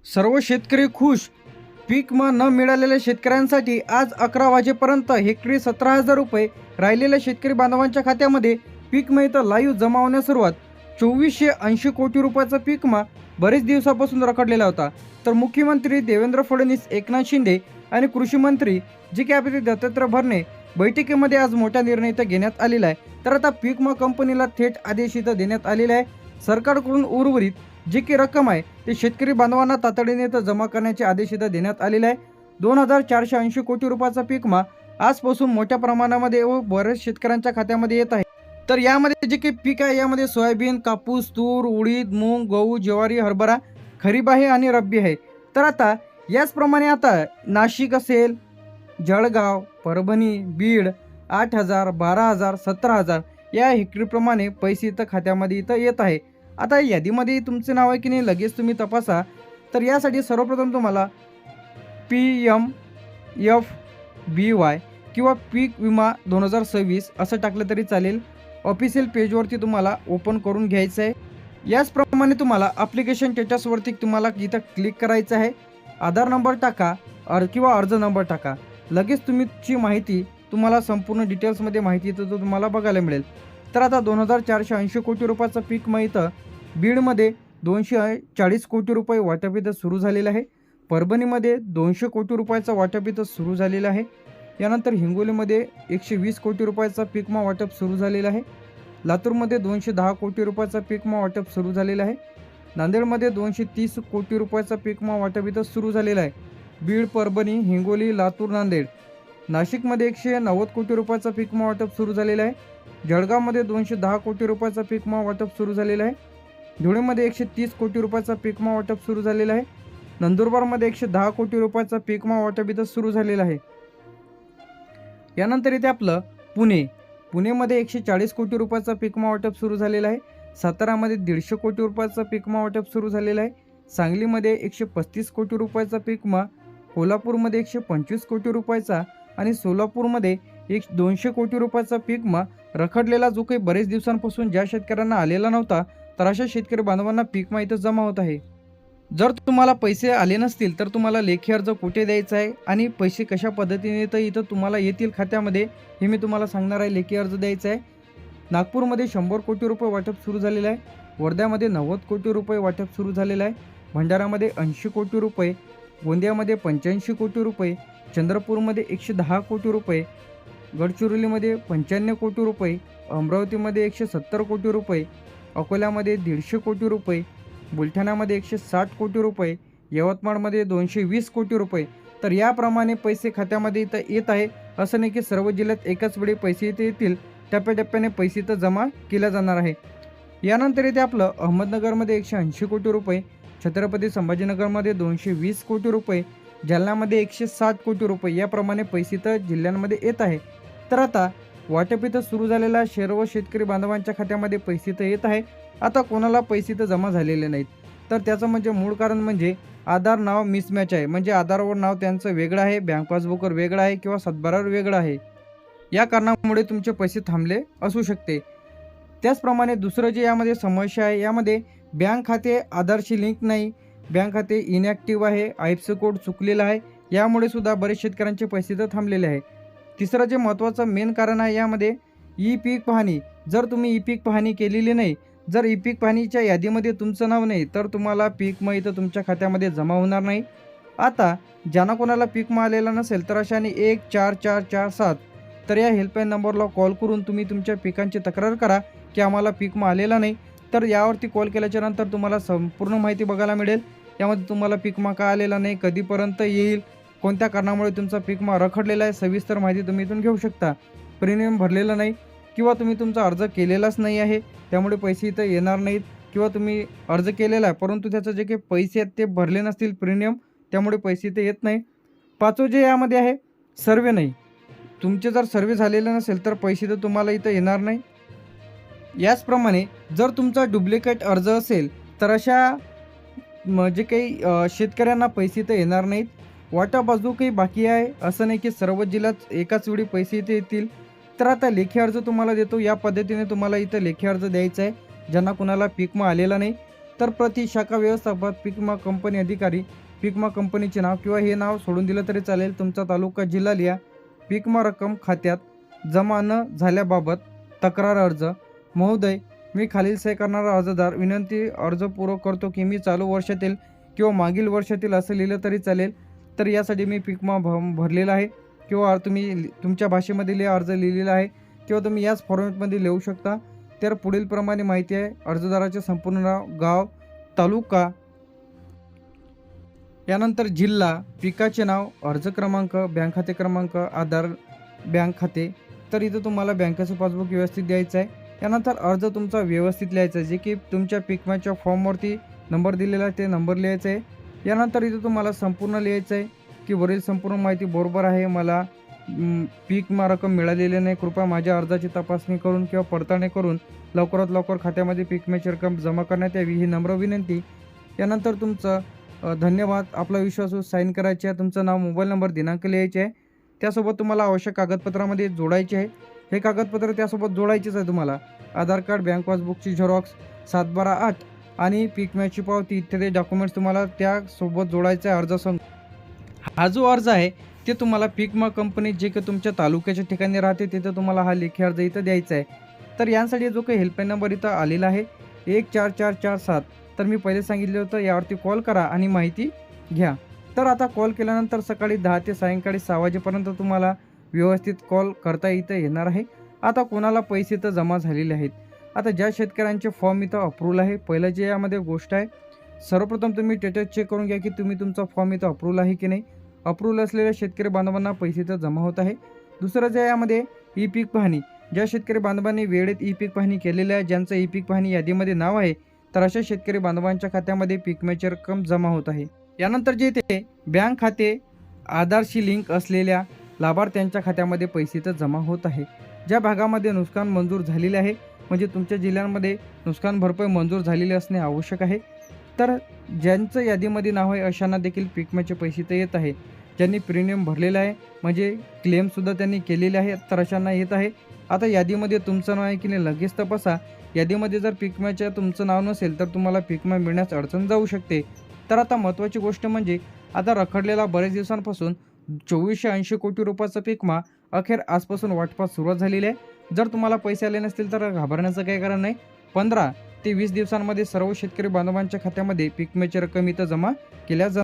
सर्व शेतकरी खुश. पीक विमा न मिळालेल्या शेतकऱ्यांसाठी आज 11 वाजेपर्यंत हेक्टरी 17,000 रुपये राहिलेल्या शेतकरी बांधवांच्या खात्यामध्ये पीक विमा इथं लाईव्ह जमा होण्यास सुरुवात. 2480 कोटी रुपयाचा पीक विमा बरेच दिवसापासून रखडलेला होता. तर मुख्यमंत्री देवेंद्र फडणवीस, एकनाथ शिंदे आणि कृषी मंत्री जी के दत्तात्रय भरणे बैठकीमध्ये आज मोठा निर्णय इथं घेण्यात आलेला आहे. तर आता पीक विमा कंपनीला थेट आदेश इथं देण्यात आलेला आहे. सरकारकडून उर्वरित जी काही रक्कम आहे ते शेतकरी बांधवांना तातडीने इथं जमा करण्याचे आदेश इथं देण्यात आलेले आहे. 2480 कोटी रुपयाचा पीक विमा आजपासून मोठ्या प्रमाणामध्ये व बऱ्याच शेतकऱ्यांच्या खात्यामध्ये येत आहे. तर यामध्ये जे काही पीक आहे यामध्ये सोयाबीन, कापूस, तूर, उडीद, मूग, गहू, ज्वारी, हरभरा खरीप आहे आणि रब्बी आहे. तर आता याचप्रमाणे आता नाशिक असेल, जळगाव, परभणी, बीड 8,000, 12,000, 17,000 या हेक्टरीप्रमाणे पैसे इथं खात्यामध्ये इथं येत आहे. आता यादीमध्ये तुमचे नाव आहे की नाही लगेच तुम्ही तपासा. तर यासाठी सर्वप्रथम तुम्हाला PMFBY किंवा पीक विमा 2026 असं टाकलं तरी चालेल. ऑफिशियल पेजवरती तुम्हाला ओपन करून घ्यायचं आहे. याचप्रमाणे तुम्हाला ॲप्लिकेशन स्टेटसवरती तुम्हाला इथं क्लिक करायचं आहे. आधार नंबर टाका किंवा अर्ज नंबर टाका. लगेच तुमची माहिती तुम्हाला संपूर्ण डिटेल्समध्ये माहिती इथं तुम्हाला बघायला मिळेल. तर आता 2480 कोटी रुपयाचा पीक विमा इथं बीडमध्ये 240 कोटी रुपये वाटप इथं सुरू झालेलं आहे. परभणीमध्ये 200 कोटी रुपयाचा वाटप इथं सुरू झालेलं आहे. यानंतर हिंगोलीमध्ये 120 कोटी रुपयाचा पीक विमा वाटप सुरू झालेलं आहे. लातूरमध्ये 210 कोटी रुपयाचा पीक विमा वाटप सुरू झालेलं आहे. नांदेडमध्ये 230 कोटी रुपयाचा पीक विमा वाटप इथं सुरू झालेलं आहे. बीड, परभणी, हिंगोली, लातूर, नांदेड. नाशिकमध्ये 190 कोटी रुपयाचा पीक विमा वाटप सुरू झालेलं आहे. जळगावमध्ये 210 कोटी रुपयाचा पीक विमा वाटप सुरू झालेलं आहे. धुळेमध्ये 130 कोटी रुपयाचा पीक विमा वाटप सुरू झालेलं आहे. नंदुरबारमध्ये 110 कोटी रुपयाचा पीक विमा वाटप इथं सुरू झालेलं आहे. यानंतर इथे आपलं पुणेमध्ये 140 कोटी रुपयाचा पीक विमा वाटप सुरू झालेलं आहे. सातारामध्ये 150 कोटी रुपयाचा पीक विमा वाटप सुरू झालेला आहे. सांगलीमध्ये 135 कोटी रुपयाचा पीक विमा, कोल्हापूरमध्ये 125 कोटी रुपयाचा आणि सोलापूरमध्ये 200 कोटी रुपयाचा पीक विमा रखडलेला जो काही बरेच दिवसांपासून ज्या शेतकऱ्यांना आलेला नव्हता तर अशा शेतकरी बांधवांना पीक विमा इथं जमा होत आहे. जर तुम्हाला पैसे आले नसतील तर तुम्हाला लेखी अर्ज कुठे द्यायचा आहे आणि पैसे कशा पद्धतीने तर इथं तुम्हाला येतील खात्यामध्ये हे मी तुम्हाला सांगणार आहे. लेखी अर्ज द्यायचा आहे. नागपूरमध्ये 100 कोटी रुपये वाटप सुरू झालेलं आहे. वर्ध्यामध्ये 90 कोटी रुपये वाटप सुरू झालेलं आहे. भंडारामध्ये 80 कोटी रुपये, गोंदियामध्ये 85 कोटी रुपये, चंद्रपूरमध्ये 110 कोटी रुपये, गडचिरोलीमध्ये 95 कोटी रुपये, अमरावतीमध्ये 170 कोटी रुपये, अकोल्यामध्ये 150 कोटी रुपये, बुलढाण्यामध्ये 160 कोटी रुपये, यवतमाळमध्ये 220 कोटी रुपये. तर याप्रमाणे पैसे खात्यामध्ये इथं येत आहे. असं नाही की सर्व जिल्ह्यात एकाच वेळी पैसे इथे येतील. टप्प्याटप्प्याने पैसे इथं जमा केल्या जाणार आहे. यानंतर इथे आपलं अहमदनगरमध्ये 180 कोटी रुपये, छत्रपती संभाजीनगरमध्ये 220 कोटी रुपये, जालन्यामध्ये 160 कोटी रुपये याप्रमाणे पैसे इथं जिल्ह्यांमध्ये येत आहे. तर आता वाटप इथं सुरू झालेला सर्व शेतकरी बांधवांच्या खात्यामध्ये पैसे इथं येत आहे. आता कोणाला पैसे इथं जमा झालेले नाहीत तर त्याचं म्हणजे मूळ कारण म्हणजे आधार नाव मिसमॅच आहे. म्हणजे आधारवर नाव त्यांचं वेगळं आहे, बँक पासबुकवर वेगळं आहे किंवा सातबारावर वेगळं आहे. या कारणामुळे तुमचे पैसे थांबले असू शकते. त्याचप्रमाणे दुसरं जे यामध्ये समस्या आहे, यामध्ये बँक खाते आधारशी लिंक नाही, बँक खाते इनॅक्टिव्ह आहे, IFSC कोड चुकलेला आहे. यामुळे सुद्धा बरेच शेतकऱ्यांचे पैसे तर थांबलेले आहे. तिसरं जे महत्त्वाचं मेन कारण आहे यामध्ये ई पीक पाहणी. जर तुम्ही ई पीक पाहणी केलेली नाही, जर ई पीक पाहणीच्या यादीमध्ये तुमचं नाव नाही तर तुम्हाला पीक विमा इथं तुमच्या खात्यामध्ये जमा होणार नाही. आता ज्यांना कोणाला पीक विमा आलेला नसेल तर अशाने 14447 तर या हेल्पलाईन नंबरला कॉल करून तुम्ही तुमच्या पिकांची तक्रार करा की आम्हाला पीक विमा आलेला नाही. तर यावरती कॉल केल्याच्या नंतर तुम्हाला संपूर्ण माहिती बघायला मिळेल. यामध्ये तुम्हाला पीक विमा का आलेला नाही, कधीपर्यंत येईल, कोणत्या कारणामुळे तुमचा पीक विमा रखडलेला आहे, सविस्तर माहिती तुम्ही इथून घेऊ शकता. प्रीमियम भरलेलं नाही किंवा तुम्ही तुमचा अर्ज केलेलाच नाही आहे त्यामुळे पैसे इथं येणार नाहीत, किंवा तुम्ही अर्ज केलेला आहे परंतु त्याचे जे काही पैसे आहेत ते भरले नसतील प्रीमियम, त्यामुळे पैसे इथे येत नाही. पाचवं जे यामध्ये आहे सर्वे नाही. तुमचे जर सर्वे झालेले नसेल तर पैसे तर तुम्हाला इथं येणार नाही. याचप्रमाणे जर तुमचा डुप्लिकेट अर्ज असेल तर अशा जे काही शेतकऱ्यांना पैसे इथं येणार नाहीत. वाटप अजून काही बाकी आहे, असं नाही की सर्व जिल्ह्यात एकाच वेळी पैसे इथे येतील. तर आता लेखी अर्ज तुम्हाला देतो. या पद्धतीने तुम्हाला इथं लेखी अर्ज द्यायचा आहे ज्यांना कुणाला पीक विमा आलेला नाही. तर प्रति शाखा व्यवस्थापक पीक विमा कंपनी अधिकारी, पीक विमा कंपनीचे नाव किंवा हे नाव सोडून दिलं तरी चालेल. तुमचा तालुका जिल्हा लिहा. पीक विमा रक्कम खात्यात जमा न झाल्याबाबत तक्रार अर्ज. महोदय, मी खालील सही करणारा अर्जदार विनंती अर्ज पूरक करतो की मी चालू वर्षातील किंवा मागील वर्षातील असं लिहिलं तरी चालेल. तर यासाठी मी पीक विमा भरलेला आहे किंवा तुम्ही तुमच्या भाषेमध्ये अर्ज लिहिलेला आहे किंवा तुम्ही याच फॉर्मॅटमध्ये लिहू शकता. तर पुढील प्रमाणे माहिती आहे. अर्जदाराचे संपूर्ण नाव, गाव, तालुका, यानंतर जिल्हा, पिकाचे नाव, अर्ज क्रमांक, बँक खाते क्रमांक, आधार, बँक खाते. तर इथं तुम्हाला बँकेचं पासबुक व्यवस्थित द्यायचं आहे. यानंतर अर्ज तुमचा व्यवस्थित लिहायचा आहे, जे की तुमच्या पीक विम्याच्या फॉर्मवरती नंबर दिलेला आहे ते नंबर लिहायचा आहे. यानंतर इथं तुम्हाला संपूर्ण लिहायचं आहे की वरील संपूर्ण माहिती बरोबर आहे, मला पीक विमा रक्कम मिळालेली नाही, कृपया माझ्या अर्जाची तपासणी करून किंवा पडताळणी करून लवकरात लवकर खात्यामध्ये पीक विम्याची रक्कम जमा करण्यात यावी, ही नम्र विनंती. यानंतर तुमचं धन्यवाद, आपला विश्वासू साईन करायचे आहे, तुमचं नाव, मोबाईल नंबर, दिनांक लिहायचे आहे. त्यासोबत तुम्हाला आवश्यक कागदपत्रामध्ये जोडायचे आहे. हे कागदपत्र त्यासोबत जोडायचेच आहे तुम्हाला. आधार कार्ड, बँक पासबुकची झेरॉक्स, 7/12/8 आणि पीक विम्याची पावती इत्यादी डॉक्युमेंट्स तुम्हाला त्यासोबत जोडायचं आहे अर्जासंग. हा जो अर्ज आहे ते तुम्हाला पीक विमा कंपनी जे की तुमच्या तालुक्याच्या ठिकाणी राहते तिथं तुम्हाला हा लेखी अर्ज इथं द्यायचा आहे. तर यासाठी जो काही हेल्पलाईन नंबर इथं आलेला आहे 14447, तर मी पहिले सांगितलं होतं यावरती कॉल करा आणि माहिती घ्या. तर आता कॉल केल्यानंतर सकाळी 10 ते सायंकाळी 6 वाजेपर्यंत तुम्हाला व्यवस्थित कॉल करता इथं येणार आहे. आता कोणाला पैसे तर जमा झालेले आहेत. आता ज्या शेतकऱ्यांचे फॉर्म इथं अप्रूव्हल आहे, पहिलं जे यामध्ये गोष्ट आहे, सर्वप्रथम तुम्ही स्टेटस चेक करून घ्या की तुमचा फॉर्म इथं अप्रूव्हल आहे की नाही. अप्रूव्हल असलेल्या शेतकरी बांधवांना पैसे तर जमा होत आहे. दुसरं जे यामध्ये ई पीक पाहणी, ज्या शेतकरी बांधवांनी वेळेत ई पीक पाहणी केलेली आहे, ज्यांचं ई पीक पाहणी यादीमध्ये नाव आहे, तर अशा शेतकरी बांधवांच्या खात्यामध्ये पीक विम्याची रक्कम जमा होत आहे. यानंतर जे ते बँक खाते आधारशी लिंक असलेल्या लाभार्थ्यांच्या खात्यामध्ये पैसे तर जमा होत आहे. ज्या भागामध्ये नुकसान मंजूर झालेले आहे, म्हणजे तुमच्या जिल्ह्यांमध्ये नुकसान भरपाई मंजूर झालेली असणे आवश्यक आहे. तर ज्यांचं यादीमध्ये नाव आहे अशांना देखील पीक विम्याचे पैसे तर येत आहे. ज्यांनी प्रीमियम भरलेलं आहे, म्हणजे क्लेमसुद्धा त्यांनी केलेले आहे, तर अशांना येत आहे. आता यादीमध्ये तुमचं नाव आहे की नाही लगेच तपासा. यादीमध्ये जर पीक विम्याच्या तुमचं नाव नसेल तर तुम्हाला पीक विमा मिळण्यास अडचण जाऊ शकते. तर आता महत्त्वाची गोष्ट म्हणजे आता रखडलेला बरेच दिवसांपासून 2480 कोटी रुपयाचा पीक विमा अखेर आजपासून वाटपास सुरुवात झालेली आहे. जर तुम्हाला पैसे आले नसतील तर घाबरण्याचं काही कारण नाही. 15 ते 20 दिवसांमध्ये सर्व शेतकरी बांधवांच्या खात्यामध्ये पीक विम्याची रक्कम इथं जमा केल्या जाणार.